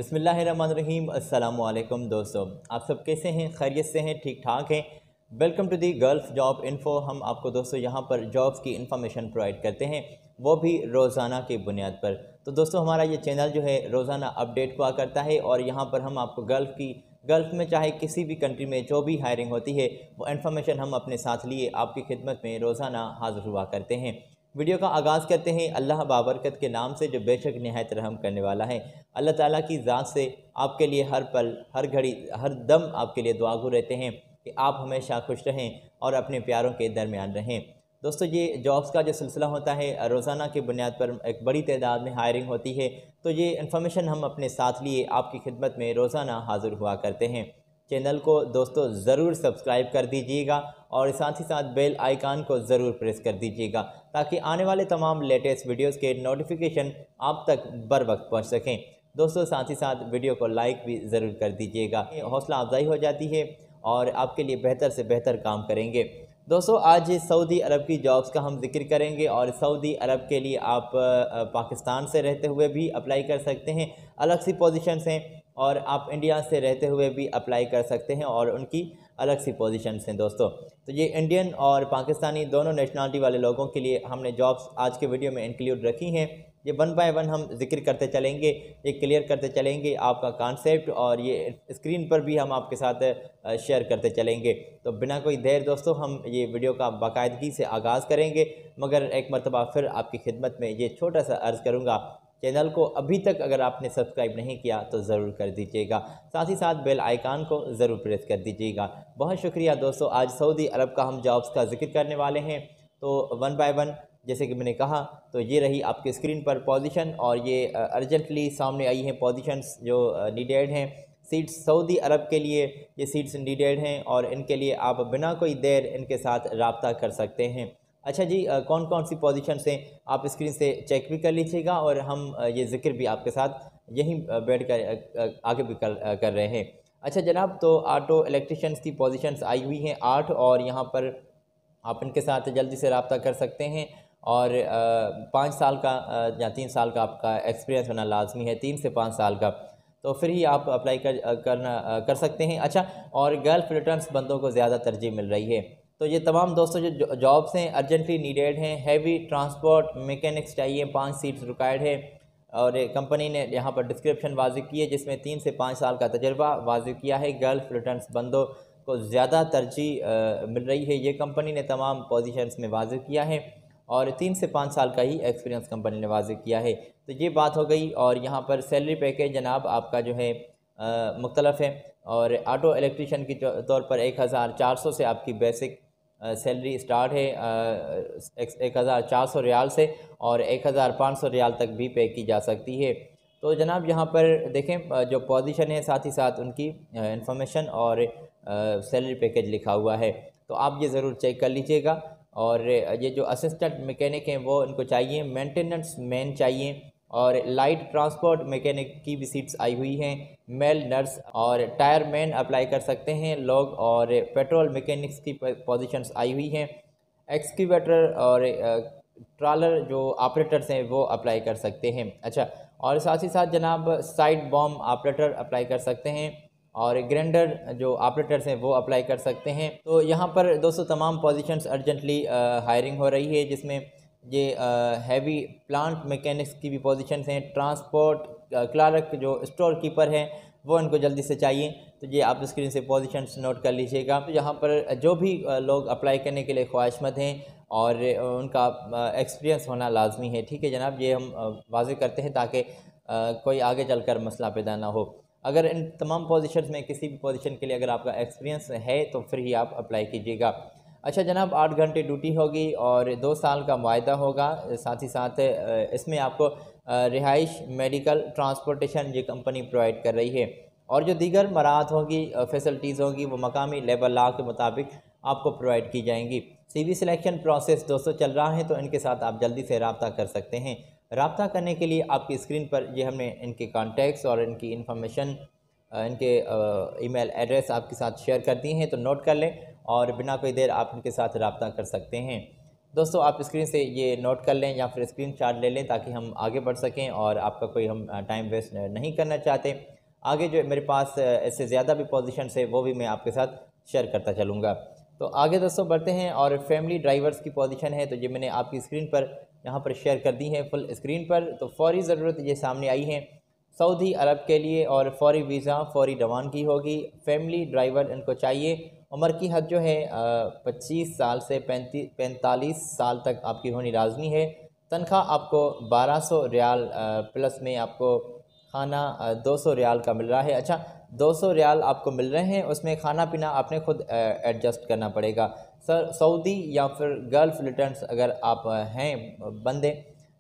बिस्मिल्लाहिर्रहमानिर्रहीम। अस्सलामुअलैकुम दोस्तों, आप सब कैसे हैं? खैरियत से हैं? ठीक ठाक हैं? Welcome to the gulf job info. हम आपको दोस्तों यहाँ पर जॉब्स की इन्फॉर्मेशन प्रोवाइड करते हैं, वो भी रोज़ाना की बुनियाद पर। तो दोस्तों हमारा ये चैनल जो है रोज़ाना अपडेट हुआ करता है और यहाँ पर हम आपको गल्फ़ में चाहे किसी भी कंट्री में जो भी हायरिंग होती है वो इन्फॉर्मेशन हम अपने साथ लिए आपकी खिदमत में रोज़ाना हाज़िर हुआ करते हैं। वीडियो का आगाज़ करते हैं अल्लाह बाबरकत के नाम से जो बेशक निहायत रहम करने वाला है। अल्लाह ताला की ज़ात से आपके लिए हर पल, हर घड़ी, हर दम आपके लिए दुआगो रहते हैं कि आप हमेशा खुश रहें और अपने प्यारों के दरमियान रहें। दोस्तों ये जॉब्स का जो सिलसिला होता है रोज़ाना की बुनियाद पर एक बड़ी तादाद में हायरिंग होती है, तो ये इन्फॉर्मेशन हम अपने साथ लिए आपकी खिदमत में रोज़ाना हाज़िर हुआ करते हैं। चैनल को दोस्तों ज़रूर सब्सक्राइब कर दीजिएगा और साथ ही साथ बेल आइकन को ज़रूर प्रेस कर दीजिएगा ताकि आने वाले तमाम लेटेस्ट वीडियोस के नोटिफिकेशन आप तक बर वक्त पहुँच सकें। दोस्तों साथ ही साथ वीडियो को लाइक भी ज़रूर कर दीजिएगा, हौसला अफजाई हो जाती है और आपके लिए बेहतर से बेहतर काम करेंगे। दोस्तों आज सऊदी अरब की जॉब्स का हम जिक्र करेंगे और सऊदी अरब के लिए आप पाकिस्तान से रहते हुए भी अप्लाई कर सकते हैं, अलग सी पोजीशंस हैं, और आप इंडिया से रहते हुए भी अप्लाई कर सकते हैं और उनकी अलग सी पोजीशंस हैं। दोस्तों तो ये इंडियन और पाकिस्तानी दोनों नेशनलिटी वाले लोगों के लिए हमने जॉब्स आज के वीडियो में इंक्लूड रखी हैं। ये वन बाय वन हम जिक्र करते चलेंगे, ये क्लियर करते चलेंगे आपका कॉन्सेप्ट, और ये स्क्रीन पर भी हम आपके साथ शेयर करते चलेंगे। तो बिना कोई देर दोस्तों हम ये वीडियो का बाकायदगी से आगाज़ करेंगे, मगर एक मरतबा फिर आपकी खिदमत में ये छोटा सा अर्ज़ करूँगा, चैनल को अभी तक अगर आपने सब्सक्राइब नहीं किया तो ज़रूर कर दीजिएगा, साथ ही साथ बेल आइकन को ज़रूर प्रेस कर दीजिएगा। बहुत शुक्रिया दोस्तों। आज सऊदी अरब का हम जॉब्स का जिक्र करने वाले हैं, तो वन बाय वन जैसे कि मैंने कहा, तो ये रही आपकी स्क्रीन पर पोजीशन और ये अर्जेंटली सामने आई हैं पोजीशंस जो नीडेड हैं। सीट्स सऊदी अरब के लिए ये सीट्स नीडेड हैं और इनके लिए आप बिना कोई देर इनके साथ रब्ता कर सकते हैं। अच्छा जी, कौन कौन सी पोजीशंस हैं आप स्क्रीन से चेक भी कर लीजिएगा और हम ये ज़िक्र भी आपके साथ यहीं बैठ कर आगे भी कर रहे हैं। अच्छा जनाब, तो ऑटो इलेक्ट्रिशियंस की पोजीशंस आई हुई हैं 8, और यहाँ पर आप इनके साथ जल्दी से रब्ता कर सकते हैं और 5 साल का या 3 साल का आपका एक्सपीरियंस होना लाजमी है, 3 से 5 साल का, तो फिर ही आप अप्लाई कर सकते हैं। अच्छा, और गल्फ़ रिटर्न्स बंदों को ज़्यादा तरजीह मिल रही है। तो ये तमाम दोस्तों जो जॉब्स हैं अर्जेंटली नीडेड हैं। हैवी ट्रांसपोर्ट मैकेनिक्स चाहिए, 5 सीट्स रिक्वायर्ड है, और कंपनी ने यहाँ पर डिस्क्रिप्शन वाज़िह की है जिसमें 3 से 5 साल का तजर्बा वाज़िह किया है। गल्फ़ रिटर्न्स बंदों को ज़्यादा तरजीह मिल रही है, ये कंपनी ने तमाम पोजीशंस में वाज़िह किया है, और 3 से 5 साल का ही एक्सपीरियंस कंपनी ने वाज़िह किया है। तो ये बात हो गई। और यहाँ पर सैलरी पैकेज जनाब आपका जो है मुख्तलफ़ है, और ऑटो इलेक्ट्रीशियन के तौर पर 1400 से आपकी बेसिक सैलरी स्टार्ट है, 1400 रियाल से, और 1500 रियाल तक भी पे की जा सकती है। तो जनाब यहाँ पर देखें जो पोजीशन है साथ ही साथ उनकी इंफॉर्मेशन और सैलरी पैकेज लिखा हुआ है, तो आप ये ज़रूर चेक कर लीजिएगा। और ये जो असिस्टेंट मैकेनिक हैं वो इनको चाहिए, मेंटेनेंस मैन चाहिए, और लाइट ट्रांसपोर्ट मैकेनिक की भी सीट्स आई हुई हैं, मेल नर्स और टायर मैन अप्लाई कर सकते हैं लोग, और पेट्रोल मैकेनिक्स की पोजीशंस आई हुई हैं। एक्सकेवेटर और ट्रॉलर जो ऑपरेटर्स हैं वो अप्लाई कर सकते हैं। अच्छा, और साथ ही साथ जनाब साइड बॉम्ब ऑपरेटर अप्लाई कर सकते हैं, और ग्राइंडर जो ऑपरेटर्स हैं वो अप्लाई कर सकते हैं। तो यहाँ पर दोस्तों तमाम पोजीशंस अर्जेंटली हायरिंग हो रही है, जिसमें ये हैवी प्लांट मैकेनिक्स की भी पोजीशंस हैं। ट्रांसपोर्ट क्लार्क जो स्टोर कीपर हैं वो इनको जल्दी से चाहिए, तो ये आप स्क्रीन से पोजीशंस नोट कर लीजिएगा। तो यहाँ पर जो भी लोग अप्लाई करने के लिए ख्वाहिशमंद हैं और उनका एक्सपीरियंस होना लाजमी है, ठीक है जनाब, ये हम वाज़ेह करते हैं ताकि कोई आगे चलकर मसला पैदा ना हो। अगर इन तमाम पोजीशंस में किसी भी पोजीशन के लिए अगर आपका एक्सपीरियंस है तो फिर ही आप अप्लाई कीजिएगा। अच्छा जनाब, 8 घंटे ड्यूटी होगी और 2 साल का मुआहदा होगा। साथ ही साथ इसमें आपको रिहाइश, मेडिकल, ट्रांसपोर्टेशन ये कंपनी प्रोवाइड कर रही है, और जो दीगर मराहत होगी, फैसिलिटीज़ होगी, वो मकामी लेबर लॉ के मुताबिक आपको प्रोवाइड की जाएंगी। CV सिलेक्शन प्रोसेस दोस्तों चल रहा है, तो इनके साथ आप जल्दी से रब्ता कर सकते हैं। रब्ता करने के लिए आपकी स्क्रीन पर ये हमने इनके कॉन्टैक्ट्स और इनकी इन्फॉर्मेशन, इनके ईमेल एड्रेस आपके साथ शेयर कर दी हैं, तो नोट कर लें और बिना कोई देर आप इनके साथ रब्ता कर सकते हैं। दोस्तों आप स्क्रीन से ये नोट कर लें या फिर स्क्रीनशॉट ले लें ताकि हम आगे बढ़ सकें, और आपका कोई हम टाइम वेस्ट नहीं करना चाहते। आगे जो मेरे पास इससे ज़्यादा भी पोजीशंस है वो भी मैं आपके साथ शेयर करता चलूँगा। तो आगे दोस्तों बढ़ते हैं, और फैमिली ड्राइवर्स की पोजीशन है तो ये मैंने आपकी स्क्रीन पर यहाँ पर शेयर कर दी है फुल स्क्रीन पर। तो फौरी ज़रूरत ये सामने आई है सऊदी अरब के लिए, और फौरी वीज़ा फौरी रवानगी होगी। फैमिली ड्राइवर इनको चाहिए। उम्र की हद जो है 25 साल से 45 साल तक आपकी होनी लाजमी है। तनख्वाह आपको 1200 रियाल प्लस में आपको खाना 200 रियाल का मिल रहा है। अच्छा, 200 रियाल आपको मिल रहे हैं, उसमें खाना पीना आपने खुद एडजस्ट करना पड़ेगा। सर सऊदी या फिर गल्फ़ रिटर्न्स अगर आप हैं बंदे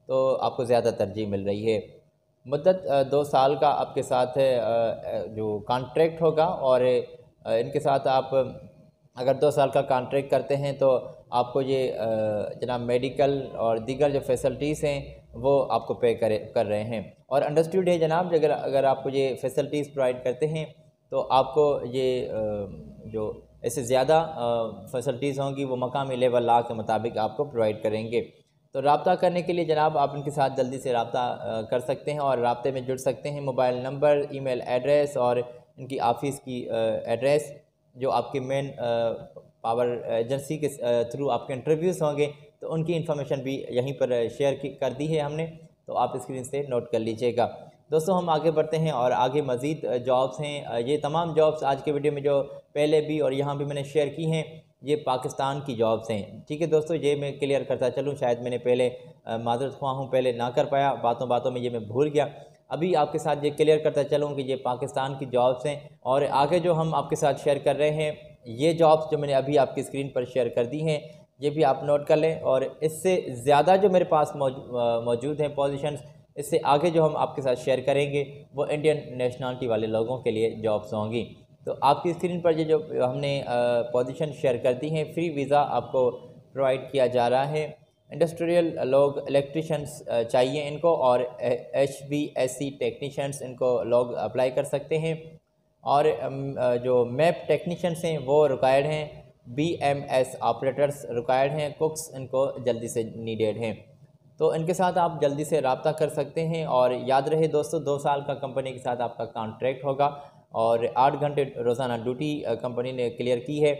तो आपको ज़्यादा तरजीह मिल रही है। मुद्दत 2 साल का आपके साथ जो कॉन्ट्रैक्ट होगा, और इनके साथ आप अगर 2 साल का कॉन्ट्रैक्ट करते हैं तो आपको ये जनाब मेडिकल और दीगर जो फैसिलिटीज़ हैं वो आपको पे कर रहे हैं। और अंडरस्टूड है जनाब, अगर आपको ये फैसिलिटीज़ प्रोवाइड करते हैं तो आपको ये जो इससे ज़्यादा फैसिलिटीज़ होंगी वो मकामी लेवल लॉ के मुताबिक आपको प्रोवाइड करेंगे। तो रब्ता करने के लिए जनाब आप इनके साथ जल्दी से रब्ता कर सकते हैं और राब्ते में जुड़ सकते हैं। मोबाइल नंबर, ईमेल एड्रेस और इनकी ऑफ़िस की एड्रेस जो आपके मेन पावर एजेंसी के थ्रू आपके इंटरव्यूज़ होंगे तो उनकी इन्फॉर्मेशन भी यहीं पर शेयर कर दी है हमने, तो आप स्क्रीन से नोट कर लीजिएगा। दोस्तों हम आगे बढ़ते हैं और आगे मज़ीद जॉब्स हैं। ये तमाम जॉब्स आज के वीडियो में जो पहले भी और यहाँ भी मैंने शेयर की हैं ये पाकिस्तान की जॉब्स हैं। ठीक है दोस्तों, ये मैं क्लियर करता चलूँ, शायद मैंने पहले माज़रत ख्वाह हूँ पहले ना कर पाया, बातों बातों में ये मैं भूल गया। अभी आपके साथ ये क्लियर करता चलूँ कि ये पाकिस्तान की जॉब्स हैं। और आगे जो हम आपके साथ शेयर कर रहे हैं ये जॉब्स जो मैंने अभी आपकी स्क्रीन पर शेयर कर दी हैं ये भी आप नोट कर लें। और इससे ज़्यादा जो मेरे पास मौजूद हैं पोजीशंस, इससे आगे जो हम आपके साथ शेयर करेंगे वो इंडियन नेशनलिटी वाले लोगों के लिए जॉब्स होंगी। तो आपकी स्क्रीन पर ये जो हमने पोजीशन शेयर कर दी हैं, फ्री वीज़ा आपको प्रोवाइड किया जा रहा है। इंडस्ट्रियल लोग, इलेक्ट्रिशियंस चाहिए इनको, और HVAC टेक्नीशियंस इनको लोग अप्लाई कर सकते हैं। और जो मैप टेक्नीशियंस हैं वो रिक्वायर्ड हैं। BMS ऑपरेटर्स रिक्वायर्ड हैं। कुक्स इनको जल्दी से नीडेड हैं। तो इनके साथ आप जल्दी से रब्ता कर सकते हैं। और याद रहे दोस्तों 2 साल का कंपनी के साथ आपका कॉन्ट्रैक्ट होगा और 8 घंटे रोज़ाना ड्यूटी कंपनी ने क्लियर की है।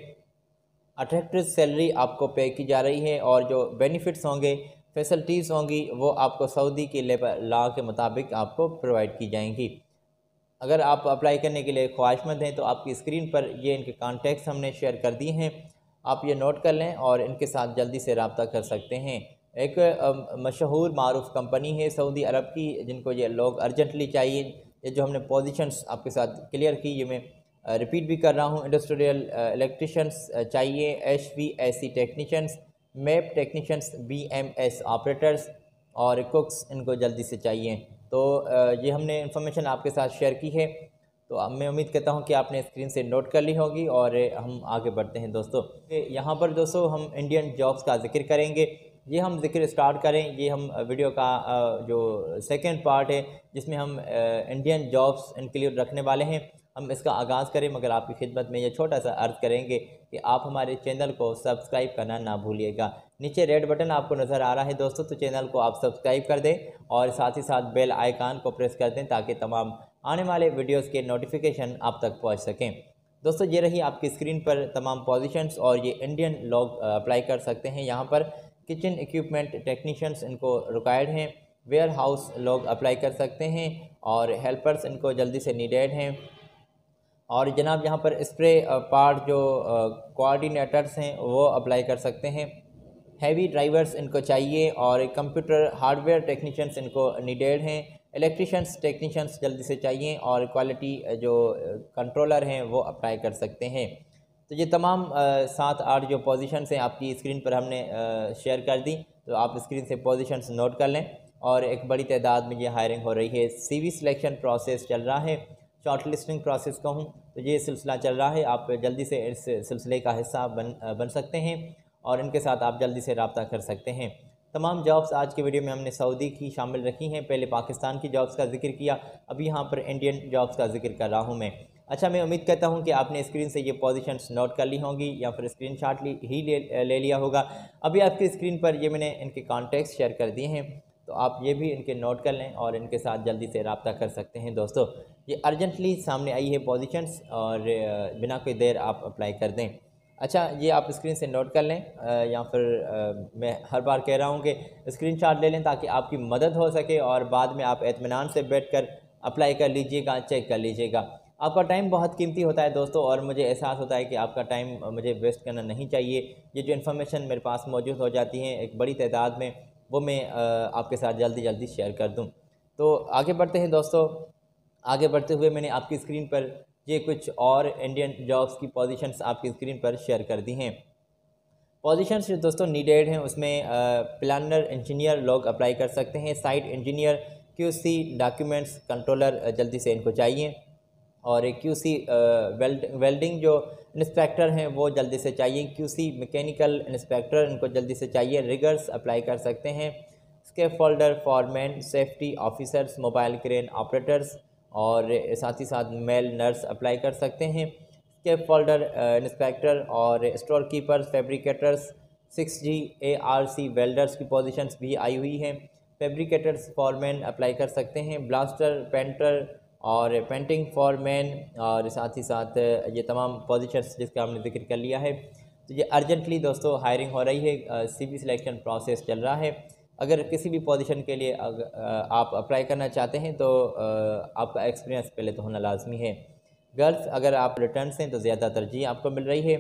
अट्रैक्टिव सैलरी आपको पे की जा रही है, और जो बेनिफिट्स होंगे, फैसिलिटीज़ होंगी वो आपको सऊदी के लेबर लॉ के मुताबिक आपको प्रोवाइड की जाएंगी। अगर आप अप्लाई करने के लिए ख्वाहिशमंद हैं तो आपकी स्क्रीन पर ये इनके कॉन्टैक्ट्स हमने शेयर कर दिए हैं, आप ये नोट कर लें और इनके साथ जल्दी से रब्ता कर सकते हैं। एक मशहूर मारूफ कंपनी है सऊदी अरब की जिनको ये लोग अर्जेंटली चाहिए। ये जो हमने पोजीशंस आपके साथ क्लियर की ये मैं रिपीट भी कर रहा हूँ। इंडस्ट्रियल इलेक्ट्रिशियंस चाहिए, HVAC technicians, MEP technicians, BMS operators और कुक्स इनको जल्दी से चाहिए। तो ये हमने इन्फॉर्मेशन आपके साथ शेयर की है, तो अब मैं उम्मीद करता हूँ कि आपने स्क्रीन से नोट कर ली होगी। और हम आगे बढ़ते हैं दोस्तों। यहाँ पर दोस्तों हम इंडियन जॉब्स का जिक्र करेंगे। ये हम जिक्र स्टार्ट करें, ये हम वीडियो का जो सेकंड पार्ट है जिसमें हम इंडियन जॉब्स इंक्लूड रखने वाले हैं, हम इसका आगाज़ करें। मगर आपकी खिदमत में ये छोटा सा अर्ज़ करेंगे कि आप हमारे चैनल को सब्सक्राइब करना ना भूलिएगा। नीचे रेड बटन आपको नज़र आ रहा है दोस्तों, तो चैनल को आप सब्सक्राइब कर दें और साथ ही साथ बेल आइकान को प्रेस कर दें ताकि तमाम आने वाले वीडियोस के नोटिफिकेशन आप तक पहुंच सकें। दोस्तों ये रही आपकी स्क्रीन पर तमाम पोजीशंस, और ये इंडियन लोग अप्लाई कर सकते हैं। यहाँ पर किचन इक्विपमेंट टेक्नीशियंस इनको रिक्वायर्ड हैं। वेयर हाउस लोग अप्लाई कर सकते हैं, और हेल्पर्स इनको जल्दी से नीडेड हैं। और जनाब यहाँ पर स्प्रे पार्ट जो कोऑर्डिनेटर्स हैं वो अप्लाई कर सकते हैं। हैवी ड्राइवर्स इनको चाहिए, और कंप्यूटर हार्डवेयर टेक्नीशियंस इनको नीडेड हैं। इलेक्ट्रिशियंस टेक्नीशियंस जल्दी से चाहिए, और क्वालिटी जो कंट्रोलर हैं वो अप्लाई कर सकते हैं। तो ये तमाम 7-8 जो पोजीशंस हैं आपकी स्क्रीन पर हमने शेयर कर दी, तो आप स्क्रीन से पोजीशंस नोट कर लें। और एक बड़ी तादाद में ये हायरिंग हो रही है। CV सिलेक्शन प्रोसेस चल रहा है, शॉर्ट लिस्टिंग प्रोसेस कहूँ तो ये सिलसिला चल रहा है। आप जल्दी से इस सिलसिले का हिस्सा बन सकते हैं, और इनके साथ आप जल्दी से रब्ता कर सकते हैं। तमाम जॉब्स आज के वीडियो में हमने सऊदी की शामिल रखी हैं। पहले पाकिस्तान की जॉब्स का जिक्र किया, अभी यहाँ पर इंडियन जॉब्स का जिक्र कर रहा हूँ मैं। अच्छा, मैं उम्मीद करता हूँ कि आपने स्क्रीन से ये पोजीशंस नोट कर ली होंगी या फिर स्क्रीनशॉट ले लिया होगा। अभी आपकी स्क्रीन पर ये मैंने इनके कॉन्टैक्ट्स शेयर कर दिए हैं, तो आप ये भी इनके नोट कर लें और इनके साथ जल्दी से रब्ता कर सकते हैं। दोस्तों, ये अर्जेंटली सामने आई है पोजीशंस और बिना कोई देर आप अप्लाई कर दें। अच्छा, ये आप स्क्रीन से नोट कर लें या फिर मैं हर बार कह रहा हूँ कि स्क्रीनशॉट ले लें ताकि आपकी मदद हो सके और बाद में आप इत्मीनान से बैठकर अप्लाई कर लीजिएगा, चेक कर लीजिएगा। आपका टाइम बहुत कीमती होता है दोस्तों, और मुझे एहसास होता है कि आपका टाइम मुझे वेस्ट करना नहीं चाहिए। ये जो इन्फॉर्मेशन मेरे पास मौजूद हो जाती है एक बड़ी तादाद में, वो मैं आपके साथ जल्दी जल्दी शेयर कर दूँ। तो आगे बढ़ते हैं दोस्तों। आगे बढ़ते हुए मैंने आपकी स्क्रीन पर ये कुछ और इंडियन जॉब्स की पोजीशंस आपकी स्क्रीन पर शेयर कर दी हैं। पोजीशंस जो दोस्तों नीडेड हैं उसमें प्लानर इंजीनियर लोग अप्लाई कर सकते हैं, site engineer, QC, documents controller जल्दी से इनको चाहिए, और क्यूसी वेल्डिंग जो इंस्पेक्टर हैं वो जल्दी से चाहिए, क्यूसी मैकेनिकल इंस्पेक्टर इनको जल्दी से चाहिए, रिगर्स अप्लाई कर सकते हैं, scaffolder, foreman, safety officers, mobile crane operators और साथ ही साथ मेल नर्स अप्लाई कर सकते हैं, स्केप फोल्डर इंस्पेक्टर और store keepers, fabricators, 6G ARC welders की पोजीशंस भी आई हुई हैं, फैब्रिकेटर्स फॉरमैन अप्लाई कर सकते हैं, ब्लास्टर, पेंटर और पेंटिंग फॉरमैन, और साथ ही साथ ये तमाम पोजीशंस जिसका हमने जिक्र कर लिया है। तो ये अर्जेंटली दोस्तों हायरिंग हो रही है, CV सिलेक्शन प्रोसेस चल रहा है। अगर किसी भी पोजीशन के लिए आप अप्लाई करना चाहते हैं तो आपका एक्सपीरियंस पहले तो होना लाजमी है। गर्ल्स, अगर आप रिटर्न हैं तो ज़्यादा तरजीह आपको मिल रही है।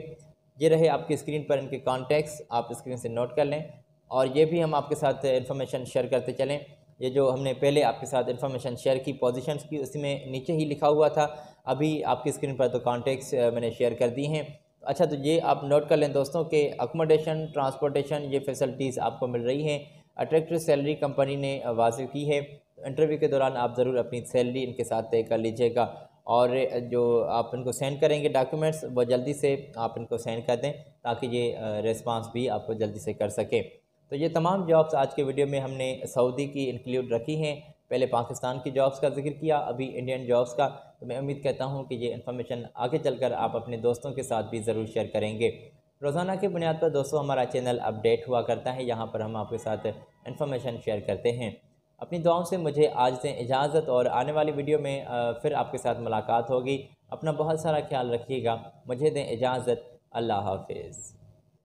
ये रहे आपकी स्क्रीन पर इनके कॉन्टैक्ट्स, आप स्क्रीन से नोट कर लें, और ये भी हम आपके साथ इन्फॉर्मेशन शेयर करते चलें। ये जो हमने पहले आपके साथ इन्फॉर्मेशन शेयर की पोजीशंस की, उसमें नीचे ही लिखा हुआ था, अभी आपकी स्क्रीन पर तो कॉन्टैक्ट्स मैंने शेयर कर दी हैं। अच्छा, तो ये आप नोट कर लें दोस्तों कि अकोमोडेशन, ट्रांसपोर्टेशन, ये फैसिलिटीज़ आपको मिल रही हैं। अट्रैक्टिव सैलरी कंपनी ने वाज़िब की है। इंटरव्यू के दौरान आप ज़रूर अपनी सैलरी इनके साथ तय कर लीजिएगा, और जो आप इनको सेंड करेंगे डॉक्यूमेंट्स वो जल्दी से आप इनको सेंड कर दें ताकि ये रिस्पांस भी आपको जल्दी से कर सके। तो ये तमाम जॉब्स आज के वीडियो में हमने सऊदी की इंक्लूड रखी हैं। पहले पाकिस्तान की जॉब्स का जिक्र किया, अभी इंडियन जॉब्स का। तो मैं उम्मीद करता हूँ कि ये इन्फॉर्मेशन आगे चलकर आप अपने दोस्तों के साथ भी ज़रूर शेयर करेंगे। रोज़ाना की बुनियाद पर दोस्तों हमारा चैनल अपडेट हुआ करता है, यहाँ पर हम आपके साथ इन्फॉर्मेशन शेयर करते हैं। अपनी दुआओं से मुझे आज से इजाज़त, और आने वाली वीडियो में फिर आपके साथ मुलाकात होगी। अपना बहुत सारा ख्याल रखिएगा। मुझे दें इजाज़त। अल्लाह हाफिज़।